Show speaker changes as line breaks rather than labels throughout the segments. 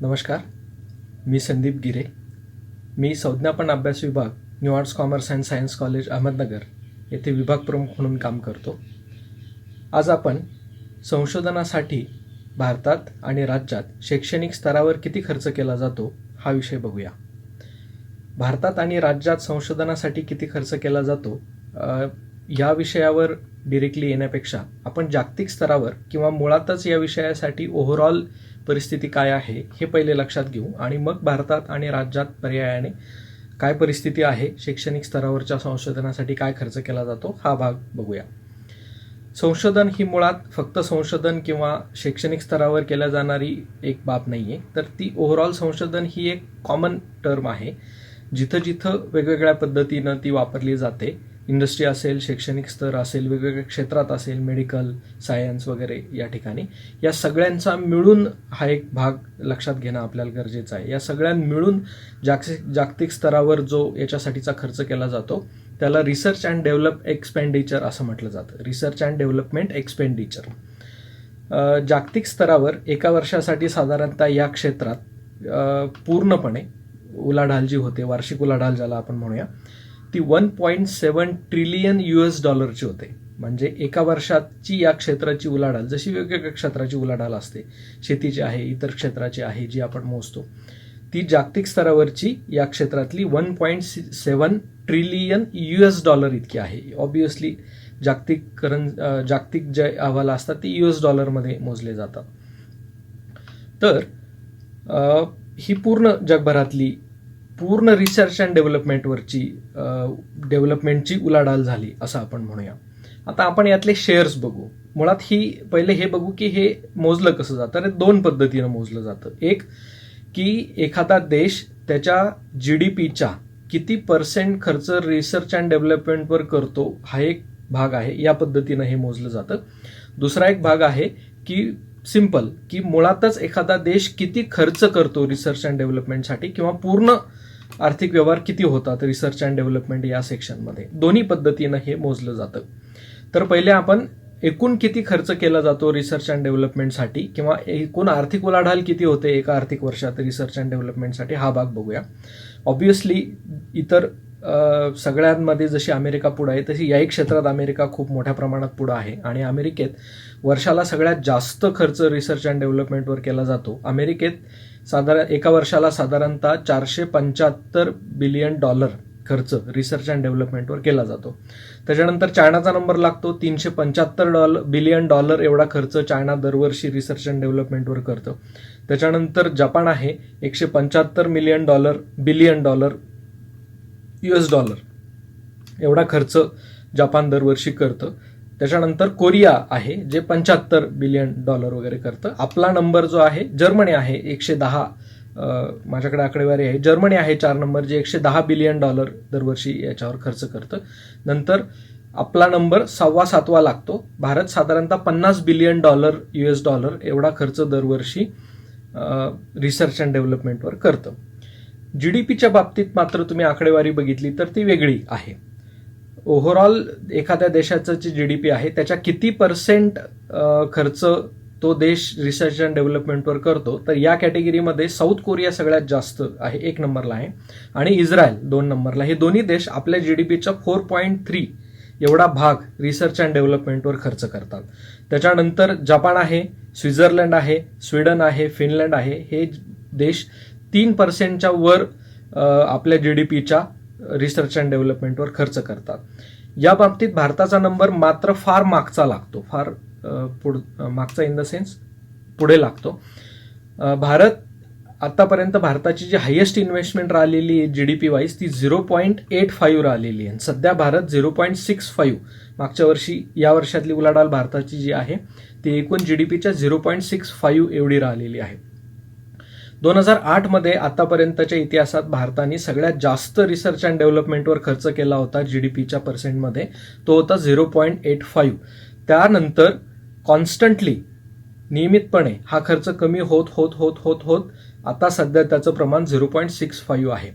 नमस्कार, मी संदीप गिरे. मी संज्ञापन अभ्यास विभाग new arts commerce and science college Ahmednagar येथे विभाग प्रमुख म्हणून काम करतो. आज आपण संशोधनासाठी भारतात आणि राज्यात शैक्षणिक स्तरावर किती खर्च केला जातो हा विषय बघूया. भारतात आणि राज्यात संशोधनासाठी किती खर्च केला जातो या विषयावर डिरेक्टली येण्यापेक्षा आपण जागतिक स्तरावर किंवा मुळातच या विषयासाठी ओव्हरऑल परिस्थिती काय आहे हे पहिले लक्षात घेऊ आणि मग भारतात आणि राज्यात पर्यायाने काय परिस्थिती आहे, शैक्षणिक स्तरावरच्या संशोधनासाठी काय खर्च केला जातो हा भाग बघूया. संशोधन ही मुळात फक्त संशोधन किंवा शैक्षणिक स्तरावर केल्या जाणारी एक बाब नाही आहे, तर ती ओव्हरऑल संशोधन ही एक कॉमन टर्म आहे. जिथं जिथं वेगवेगळ्या पद्धतीनं ती वापरली जाते, इंडस्ट्री असेल, शैक्षणिक स्तर असेल, वेगवेगळ्या क्षेत्रात असेल, मेडिकल, सायन्स वगैरे, या ठिकाणी या सगळ्यांचा मिळून हा एक भाग लक्षात घेणं आपल्याला गरजेचं आहे. या सगळ्यां मिळून जागतिक स्तरावर जो याच्यासाठीचा खर्च केला जातो त्याला रिसर्च अँड डेव्हलप एक्सपेंडिचर असं म्हटलं जातं. Research and development expenditure. जागतिक स्तरावर एका वर्षासाठी साधारणतः या क्षेत्रात पूर्णपणे उलाढाल जी होते, वार्षिक उलाढाल ज्याला आपण म्हणूया, ती 1.7 ट्रिलियन US$ होते. म्हणजे एका वर्षाची या क्षेत्राची उलाढाल, जशी वेगवेगळ्या क्षेत्राची उलाढाल असते, शेतीची आहे, इतर क्षेत्राची आहे, जी आपण मोजतो, ती जागतिक स्तरावरची या क्षेत्रातली 1.7 ट्रिलियन US$ इतकी आहे. ऑब्विसली जागतिक जे अहवाल असतात ते US$ मध्ये मोजले जातात. तर ही पूर्ण जगभरातली पूर्ण रिसर्च अँड डेव्हलपमेंटची उलाढाल झाली असं आपण म्हणूया. आता आपण यातले शेअर्स बघू. मुळात पहिले हे बघू की हे मोजलं कसं जातं. तर 2 पद्धतीनं मोजलं जातं. एक की एखादा देश त्याच्या GDPच्या किती % खर्च रिसर्च अँड डेव्हलपमेंटवर करतो हा एक भाग आहे, या पद्धतीनं हे मोजलं जातं. दुसरा एक भाग आहे की सिंपल, की मुळातच एखादा देश किती खर्च करतो रिसर्च अँड डेव्हलपमेंटसाठी, किंवा पूर्ण आर्थिक व्यवहार किती होतात रिसर्च अँड डेव्हलपमेंट या सेक्शनमध्ये. दोन्ही पद्धतीनं हे मोजलं जातं. तर पहिले आपण एकूण किती खर्च केला जातो रिसर्च अँड डेव्हलपमेंटसाठी, किंवा एकूण आर्थिक उलाढाल किती होते एका आर्थिक वर्षात रिसर्च अँड डेव्हलपमेंटसाठी, हा भाग बघूया. ऑब्व्हियसली इतर सगळ्यांमध्ये जशी अमेरिका पुढे आहे तशी याही क्षेत्रात अमेरिका खूप मोठ्या प्रमाणात पुढे आहे. आणि अमेरिकेत वर्षाला सगळ्यात जास्त खर्च रिसर्च अँड डेव्हलपमेंटवर केला जातो. अमेरिकेत एका वर्षाला साधारणतः $475 बिलियन खर्च रिसर्च अँड डेव्हलपमेंटवर केला जातो. त्याच्यानंतर चायनाचा नंबर लागतो. $375 बिलियन एवढा खर्च चायना दरवर्षी रिसर्च अँड डेव्हलपमेंटवर करतं. त्याच्यानंतर जपान आहे, $175 बिलियन US$ एवढा खर्च जपान दरवर्षी करतं. त्याच्यानंतर कोरिया आहे, जे $75 बिलियन वगैरे करतं. आपला नंबर जो आहे जर्मनी आहे, 110, माझ्याकडे आकडेवारी आहे, जर्मनी आहे 4 नंबर, जे $110 बिलियन दरवर्षी याच्यावर खर्च करतं. नंतर आपला नंबर 6वा लागतो. भारत साधारणतः $50 बिलियन US$ एवढा खर्च दरवर्षी रिसर्च अँड डेव्हलपमेंटवर करतं. GDPच्या बाबतीत मात्र तुम्ही आकडेवारी बघितली तर ती वेगळी आहे. ओव्हरऑल एखाद्या देशाचं जे GDP आहे त्याच्या किती % खर्च तो देश रिसर्च अँड डेव्हलपमेंटवर करतो, तर या कॅटेगरीमध्ये साऊथ कोरिया सगळ्यात जास्त आहे, 1 नंबरला आहे, आणि इस्रायल 2 नंबरला. हे दोन्ही देश आपल्या GDPच्या 4.3 एवढा भाग रिसर्च अँड डेव्हलपमेंटवर खर्च करतात. त्याच्यानंतर जपान आहे, स्वित्झर्लंड आहे, स्वीडन आहे, फिनलंड आहे. हे देश 3% वर आपल्या GDPच्या रिसर्च अँड डेव्हलपमेंटवर खर्च करतात. या बाबतीत भारताचा नंबर मात्र फार मागचा लागतो, फार मागचा इन द सेन्स पुढे लागतो. आतापर्यंत भारताची जी हायेस्ट इन्व्हेस्टमेंट राहिलेली आहे GDP वाईज, ती 0.85 राहिलेली आहे. सध्या भारत 0.65, मागच्या वर्षी या वर्षातली उलाढाल भारताची जी आहे ती एकूण GDPच्या 0.65 एवढी राहिलेली आहे. 2008 मध्ये आतापर्यंतच्या इतिहासात भारताने सगळ्यात जास्त रिसर्च अँड डेव्हलपमेंटवर खर्च केला होता GDPच्या %मध्ये, तो होता 0.85. त्यानंतर कॉन्स्टंटली नियमितपणे हा खर्च कमी होत होत होत होत होत आता सध्या त्याचं प्रमाण 0.65 आहे.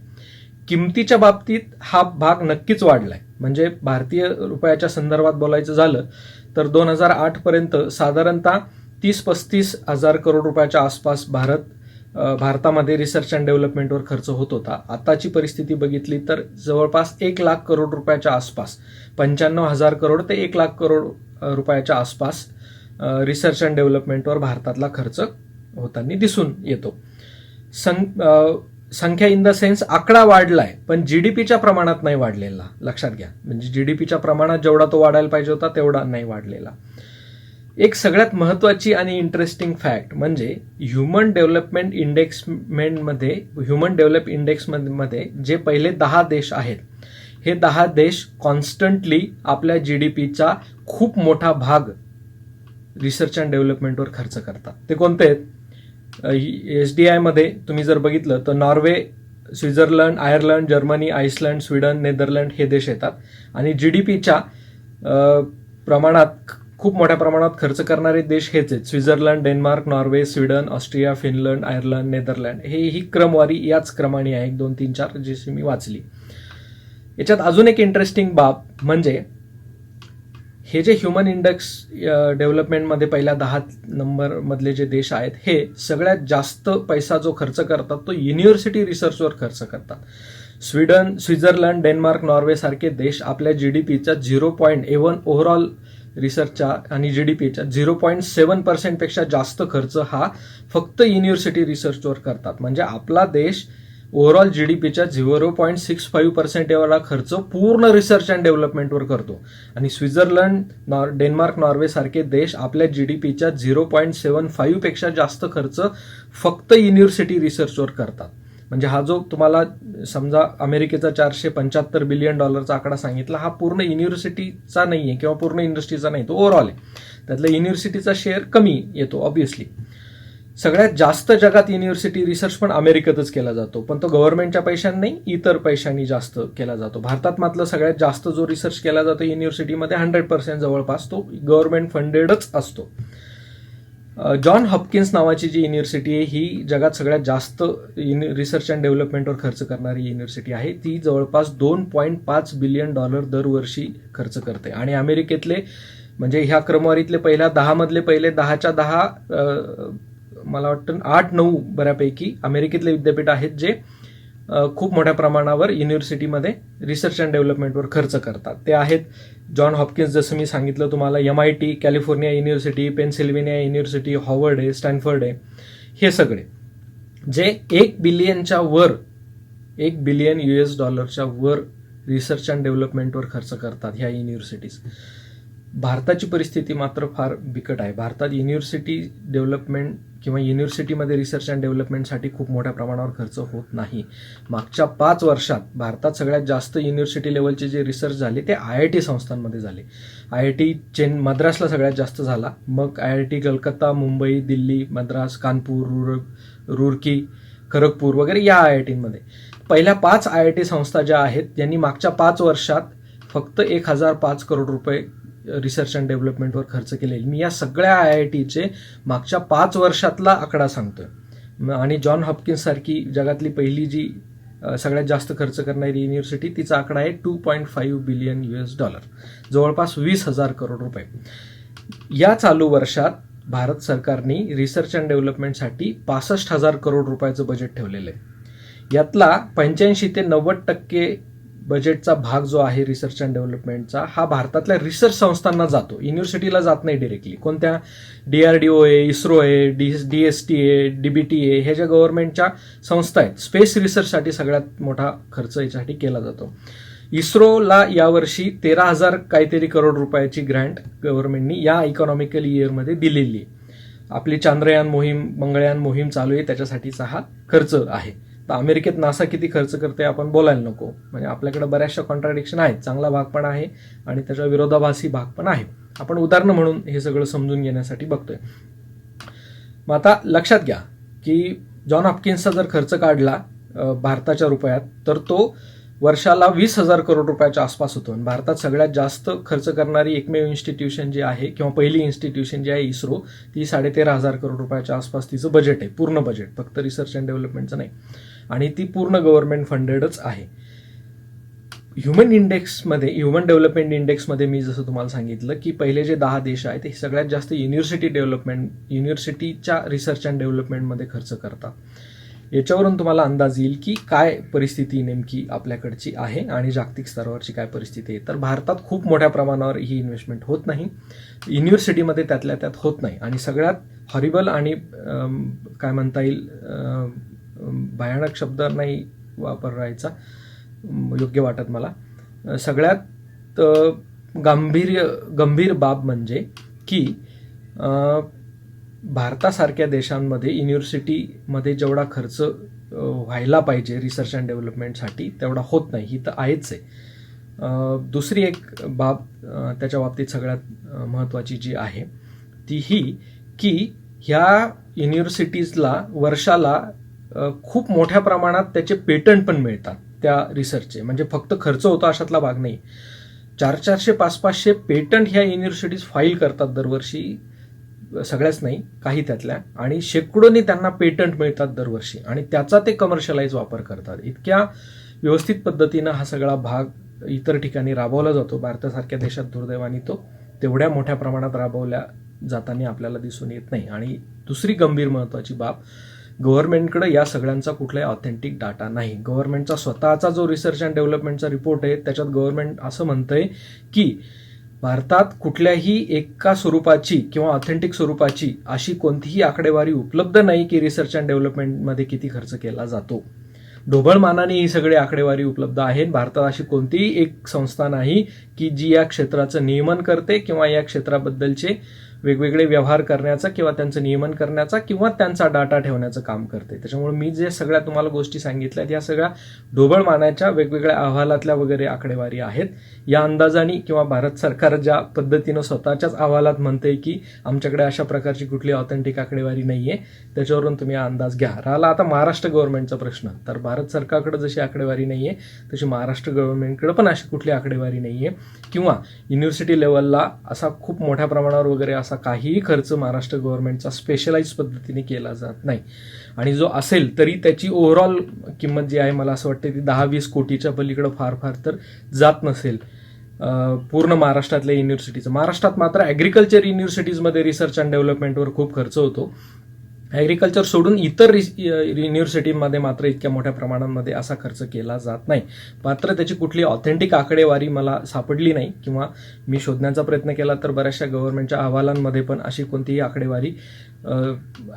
किमतीच्या बाबतीत हा भाग नक्कीच वाढलाय. म्हणजे भारतीय रुपयाच्या संदर्भात बोलायचं झालं तर 2008 पर्यंत साधारणतः 30-35 हजार करोड रुपयाच्या आसपास भारत भारतामध्ये रिसर्च अँड डेव्हलपमेंटवर खर्च होत होता. आताची परिस्थिती बघितली तर जवळपास 1,00,000 करोड रुपयाच्या आसपास, 95,000 करोड ते 1,00,000 करोड रुपयाच्या आसपास रिसर्च अँड डेव्हलपमेंटवर भारतातला खर्च होताना दिसून येतो. संख्या इन द सेन्स आकडा वाढलाय, पण जीडीपीच्या प्रमाणात नाही वाढलेला, लक्षात घ्या. म्हणजे जीडीपीच्या प्रमाणात जेवढा तो वाढायला पाहिजे होता तेवढा नाही वाढलेला. एक सगळ्यात महत्वाची आणि इंटरेस्टिंग फॅक्ट म्हणजे ह्युमन डेव्हलप इंडेक्समध्ये जे पहिले 10 देश आहेत, हे 10 देश कॉन्स्टंटली आपल्या जीडीपीचा खूप मोठा भाग रिसर्च अँड डेव्हलपमेंटवर खर्च करतात. ते कोणते आहेत? SDI मध्ये तुम्ही जर बघितलं तर Norway, Switzerland, Ireland, Germany, Iceland, Sweden, Netherland हे देश येतात. आणि जीडीपीच्या प्रमाणात खूप मोठ्या प्रमाणात खर्च करणारे देश हेच आहेत: Switzerland, Denmark, Norway, Sweden, Austria, Finland, Ireland, Netherland. ही क्रमवारी याच क्रमाने आहे, 1, 2, 3, 4 जशी मी वाचली. याच्यात अजून एक इंटरेस्टिंग बाब म्हणजे हे जे ह्युमन इंडेक्स डेव्हलपमेंटमध्ये पहिल्या 10 नंबर मधले जे देश आहेत, हे सगळ्यात जास्त पैसा जो खर्च करतात तो युनिव्हर्सिटी रिसर्चवर खर्च करतात. स्वीडन, स्वित्झर्लंड, डेन्मार्क, नॉर्वे सारखे देश आपल्या जीडीपीच्या 0.1 ओव्हरऑल रिसर्चच्या आणि जीडीपीच्या 0.7% पेक्षा जास्त खर्च हा फक्त युनिव्हर्सिटी रिसर्चवर करतात. म्हणजे आपला देश ओव्हरऑल जीडीपीच्या 0.65% एवढा खर्च पूर्ण रिसर्च अँड डेव्हलपमेंटवर करतो. आणि स्वित्झर्लंड, डेन्मार्क, नॉर्वे सारखे देश आपल्या जीडीपीच्या 0.75 पेक्षा जास्त खर्च फक्त युनिव्हर्सिटी रिसर्चवर करतात. म्हणजे हा जो तुम्हाला समजा अमेरिकेचा $475 बिलियन आकडा सांगितला, हा पूर्ण युनिव्हर्सिटीचा नाहीये किंवा पूर्ण इंडस्ट्रीचा नाही, तो ओव्हरऑल आहे. त्यातला युनिव्हर्सिटीचा शेअर कमी येतो ऑब्व्हियसली. सगळ्यात जास्त जगात युनिव्हर्सिटी रिसर्च पण अमेरिकेतच केला जातो, पण तो गव्हर्नमेंटच्या पैशांनी नाही, इतर पैशांनी जास्त केला जातो. भारतात मात्र सगळ्यात जास्त जो रिसर्च केला जातो युनिव्हर्सिटीमध्ये 100% जवळपास तो गव्हर्नमेंट फंडेडच असतो. जॉन हॉपकिन्स नावाची जी युनिव्हर्सिटी आहे ही जगात सगळ्यात जास्त रिसर्च अँड डेव्हलपमेंटवर खर्च करणारी युनिव्हर्सिटी आहे. ती जवळपास $2.5 बिलियन दरवर्षी खर्च करते. आणि अमेरिकेतले म्हणजे ह्या क्रमवारीतले पहिल्या 10 मधले पहिले 10च्या 10 मला वाटतं 8-9 बऱ्यापैकी अमेरिकेतले विद्यापीठ आहेत जे खूप मोठ्या प्रमाणावर युनिव्हर्सिटीमध्ये रिसर्च अँड डेव्हलपमेंटवर खर्च करतात. ते आहेत जॉन हॉपकिन्स, जसं मी सांगितलं तुम्हाला, MIT, California university, Pennsylvania university, Harvard आहे, स्टॅनफर्ड आहे. हे सगळे जे $1 बिलियन वर रिसर्च अँड डेव्हलपमेंटवर खर्च करतात ह्या युनिव्हर्सिटीज. भारताची परिस्थिती मात्र फार बिकट आहे. भारतात युनिव्हर्सिटी डेव्हलपमेंट किंवा युनिव्हर्सिटीमध्ये रिसर्च अँड डेव्हलपमेंटसाठी खूप मोठ्या प्रमाणावर खर्च होत नाही. मागच्या 5 वर्षात भारतात सगळ्यात जास्त युनिव्हर्सिटी लेवलचे जे रिसर्च झाले ते IIT संस्थांमध्ये झाले. IIT मद्रासला सगळ्यात जास्त झाला, मग IIT कलकत्ता, मुंबई, दिल्ली, मद्रास, कानपूर, रुरकी, खरगपूर वगैरे या IITमध्ये. पहिल्या 5 IIT संस्था ज्या आहेत यांनी मागच्या 5 वर्षात फक्त 1,005 करोड रुपये रिसर्च अँड डेव्हलपमेंटवर खर्च केले. मी या सगळ्या IITचे मागच्या 5 वर्षातला आकडा सांगतोय. आणि जॉन हॉपकिन्स सारखी जगातली पहिली जी सगळ्यात जास्त खर्च करणारी युनिव्हर्सिटी, तिचा आकडा आहे $2.5 बिलियन जवळपास 20,000 करोड रुपये. या चालू वर्षात भारत सरकारने रिसर्च अँड डेव्हलपमेंटसाठी 65,000 करोड रुपयाचं बजेट ठेवलेलं आहे. यातला 85 ते 90% बजेटचा भाग जो आहे रिसर्च अँड डेव्हलपमेंटचा, हा भारतातल्या रिसर्च संस्थांना जातो, युनिव्हर्सिटीला जात नाही डिरेक्टली. कोणत्या? DRDO आहे, इस्रो आहे, DST आहे, DBT आहे, हे ज्या गव्हर्नमेंटच्या संस्था आहेत. स्पेस रिसर्चसाठी सगळ्यात मोठा खर्च याच्यासाठी केला जातो. इस्रोला यावर्षी 13,000 काहीतरी करोड रुपयाची ग्रँट गव्हर्नमेंटनी या इकॉनॉमिकल इयरमध्ये दिलेली आहे. आपली चांद्रयान मोहीम, मंगळयान मोहीम चालू आहे, त्याच्यासाठीचा हा खर्च आहे. तर अमेरिकेत नासा किती खर्च करते आपण बोलायला नको. म्हणजे आपल्याकडे बऱ्याचशा कॉन्ट्राडिक्शन आहेत, चांगला भाग पण आहे आणि त्याच्या विरोधाभासी भाग पण आहे. आपण उदाहरणं म्हणून हे सगळं समजून घेण्यासाठी बघतोय. मग आता लक्षात घ्या की जॉन हॉपकिन्सचा जर खर्च काढला भारताच्या रुपयात तर तो वर्षाला 20,000 करोड रुपयाच्या आसपास होतो. आणि भारतात सगळ्यात जास्त खर्च करणारी एकमेव इन्स्टिट्यूशन जी आहे किंवा पहिली इन्स्टिट्यूशन जी आहे इस्रो, ती 13,500 करोड रुपयाच्या आसपास तिचं बजेट आहे, पूर्ण बजेट, फक्त रिसर्च अँड डेव्हलपमेंटचं नाही. आणि ती पूर्ण गव्हर्नमेंट फंडेडच आहे. ह्युमन डेव्हलपमेंट इंडेक्समध्ये मी जसं तुम्हाला सांगितलं की पहिले जे 10 देश आहेत ते सगळ्यात जास्त युनिव्हर्सिटीच्या रिसर्च अँड डेव्हलपमेंटमध्ये खर्च करतात. याच्यावरून तुम्हाला अंदाज येईल की काय परिस्थिती नेमकी आपल्याकडची आहे आणि जागतिक स्तरावरची काय परिस्थिती आहे. तर भारतात खूप मोठ्या प्रमाणावर ही इन्व्हेस्टमेंट होत नाही, युनिव्हर्सिटीमध्ये त्यातल्या त्यात होत नाही. आणि सगळ्यात हॉरिबल आणि काय म्हणता येईल, भयानक शब्द नाही वापरायचा, योग्य वाटत मला, सगळ्यात गंभीर बाब म्हणजे की भारतासारख्या देशांमध्ये युनिव्हर्सिटीमध्ये जेवढा खर्च व्हायला पाहिजे रिसर्च अँड डेव्हलपमेंटसाठी तेवढा होत नाही. ही तर आहेच आहे. दुसरी एक बाब त्याच्या बाबतीत सगळ्यात महत्त्वाची जी आहे ती ही की ह्या युनिव्हर्सिटीजला वर्षाला खूप मोठ्या प्रमाणात त्याचे पेटंट पण मिळतात त्या रिसर्चचे. म्हणजे फक्त खर्च होतो अशातला भाग नाही. 400, 500 पेटंट ह्या युनिव्हर्सिटीज फाईल करतात दरवर्षी, सगळ्याच नाही काही त्यातल्या, आणि शेकडोनी त्यांना पेटंट मिळतात दरवर्षी आणि त्याचा ते कमर्शियलाइज वापर करतात. इतक्या व्यवस्थित पद्धतीनं हा सगळा भाग इतर ठिकाणी राबवला जातो. भारतासारख्या देशात दुर्दैवाने तो तेवढ्या मोठ्या प्रमाणात राबवल्या जाताना आपल्याला दिसून येत नाही. आणि दुसरी गंभीर महत्त्वाची बाब, गव्हर्नमेंटकडे या सगळ्यांचा कुठलाही ऑथेंटिक डाटा नाही. गव्हर्नमेंटचा स्वतःचा जो रिसर्च अँड डेव्हलपमेंटचा रिपोर्ट आहे त्याच्यात गव्हर्नमेंट असं म्हणतंय की भारतात कुठल्याही एका स्वरूपाची किंवा ऑथेंटिक स्वरूपाची अशी कोणतीही आकडेवारी उपलब्ध नाही की रिसर्च अँड डेव्हलपमेंटमध्ये किती खर्च केला जातो. ढोबळ मानाने ही सगळी आकडेवारी उपलब्ध आहे. भारतात अशी कोणतीही एक संस्था नाही की जी या क्षेत्राचं नियमन करते किंवा या क्षेत्राबद्दलचे वेगवेगळे व्यवहार करण्याचा किंवा त्यांचं नियमन करण्याचा किंवा त्यांचा डाटा ठेवण्याचं काम करते. त्याच्यामुळे मी जे सगळ्या तुम्हाला गोष्टी सांगितल्यात या सगळ्या ढोबळ मानाच्या वेगवेगळ्या अहवालातल्या वगैरे आकडेवारी आहेत. या अंदाजाने किंवा भारत सरकार ज्या पद्धतीनं स्वतःच्याच अहवालात म्हणते की आमच्याकडे अशा प्रकारची कुठली ऑथेंटिक आकडेवारी नाहीये, त्याच्यावरून तुम्ही अंदाज घ्या. राहिला आता महाराष्ट्र गव्हर्नमेंटचा प्रश्न, तर भारत सरकारकडे जशी आकडेवारी नाहीये तशी महाराष्ट्र गव्हर्नमेंटकडे पण अशी कुठली आकडेवारी नाहीये किंवा युनिव्हर्सिटी लेवलला असा खूप मोठ्या प्रमाणावर वगैरे असा काहीही खर्च महाराष्ट्र गव्हर्नमेंटचा स्पेशलाइज पद्धतीने केला जात नाही. आणि जो असेल तरी त्याची ओव्हरऑल किंमत जी आहे मला असं वाटतं ती 10-20 कोटीच्या पलीकडे फार तर जात नसेल पूर्ण महाराष्ट्रातल्या युनिव्हर्सिटीचं. महाराष्ट्रात मात्र ॲग्रिकल्चर युनिव्हर्सिटीजमध्ये रिसर्च अँड डेव्हलपमेंटवर खूप खर्च होतो. ॲग्रिकल्चर सोडून इतर युनिव्हर्सिटीमध्ये मात्र इतक्या मोठ्या प्रमाणामध्ये असा खर्च केला जात नाही. मात्र त्याची कुठली ऑथेंटिक आकडेवारी मला सापडली नाही किंवा मी शोधण्याचा प्रयत्न केला तर बऱ्याचशा गव्हर्नमेंटच्या अहवालांमध्ये पण अशी कोणतीही आकडेवारी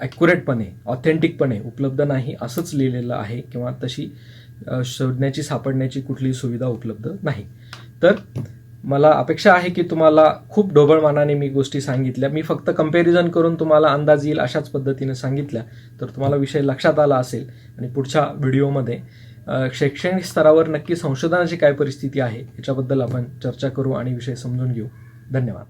ॲक्युरेटपणे ऑथेंटिकपणे उपलब्ध नाही असंच लिहिलेलं आहे किंवा तशी शोधण्याची सापडण्याची कुठलीही सुविधा उपलब्ध नाही. तर मला अपेक्षा आहे की तुम्हाला खूप ढोबळ मानाने मी गोष्टी सांगितल्या. मी फक्त कंपॅरिझन करून तुम्हाला अंदाज येईल अशाच पद्धतीने सांगितल्या तर तुम्हाला विषय लक्षात आला असेल. आणि पुढच्या व्हिडिओमध्ये शैक्षणिक स्तरावर नक्की संशोधनाची काय परिस्थिती आहे याच्याबद्दल आपण चर्चा करू आणि विषय समजून घेऊ. धन्यवाद.